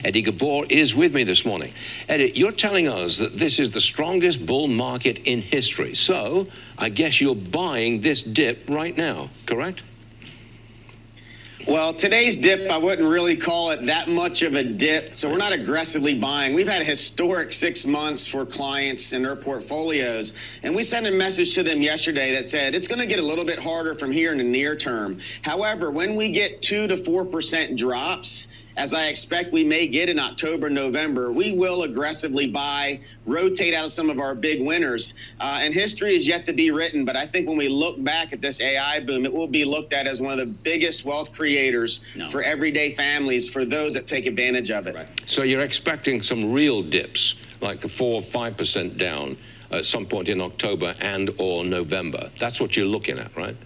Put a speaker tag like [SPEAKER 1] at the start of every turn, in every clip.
[SPEAKER 1] Eddie Ghabour is with me this morning. Eddie, you're telling us that this is the strongest bull market in history. So I guess you're buying this dip right now, correct?
[SPEAKER 2] Well, today's dip, I wouldn't really call it that much of a dip, so we're not aggressively buying. We've had a historic 6 months for clients and their portfolios, and we sent a message to them yesterday that said it's going to get a little bit harder from here in the near term. However, when we get 2 to 4% drops, as I expect we may get in October, November, we will aggressively buy, rotate out of some of our big winners. And history is yet to be written, but I think when we look back at this AI boom, it will be looked at as one of the biggest wealth creators for everyday families, for those that take advantage of it. Right.
[SPEAKER 1] So you're expecting some real dips, like a 4 or 5% down at some point in October and or November. That's what you're looking at, right?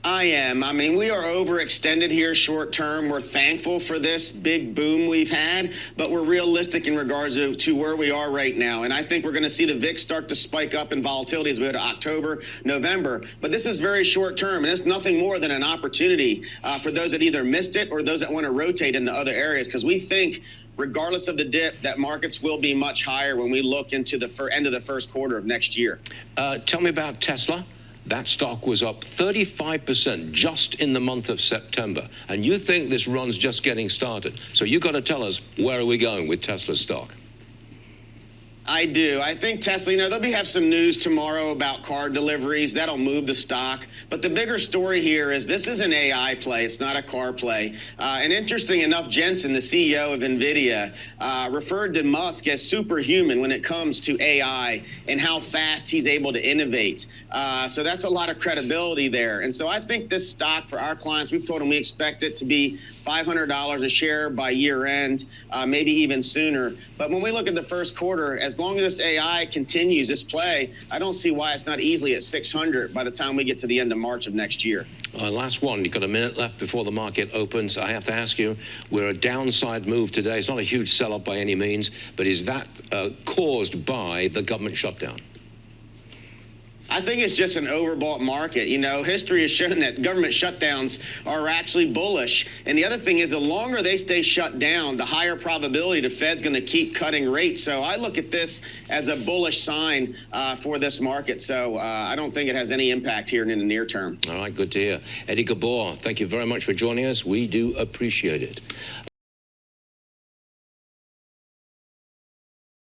[SPEAKER 2] I am. I mean, we are overextended here short term. We're thankful for this big boom we've had, but we're realistic in regards to where we are right now. And I think we're going to see the VIX start to spike up in volatility as we go to October, November. But this is very short term, and it's nothing more than an opportunity for those that either missed it or those that want to rotate into other areas, because we think, regardless of the dip, that markets will be much higher when we look into the end of the first quarter of next year.
[SPEAKER 1] Tell me about Tesla. That stock was up 35% just in the month of September. And you think this run's just getting started. So you've got to tell us, where are we going with Tesla stock?
[SPEAKER 2] I do. I think Tesla, they'll have some news tomorrow about car deliveries. That'll move the stock. But the bigger story here is this is an AI play. It's not a car play. And interesting enough, Jensen, the CEO of NVIDIA, referred to Musk as superhuman when it comes to AI and how fast he's able to innovate. So that's a lot of credibility there. And so I think this stock for our clients, we've told them we expect it to be $500 a share by year end, maybe even sooner. But when we look at the first quarter, as long as this AI continues this play, I don't see why it's not easily at 600 by the time we get to the end of March of next year.
[SPEAKER 1] Last one, you've got a minute left before the market opens. I have to ask you, we're a downside move today. It's not a huge sell-up by any means, but is that caused by the government shutdown?
[SPEAKER 2] I think it's just an overbought market. History has shown that government shutdowns are actually bullish. And the other thing is, the longer they stay shut down, the higher probability the Fed's going to keep cutting rates. So I look at this as a bullish sign for this market. So I don't think it has any impact here in the near term.
[SPEAKER 1] All right, good to hear. Eddie Ghabour, thank you very much for joining us. We do appreciate it.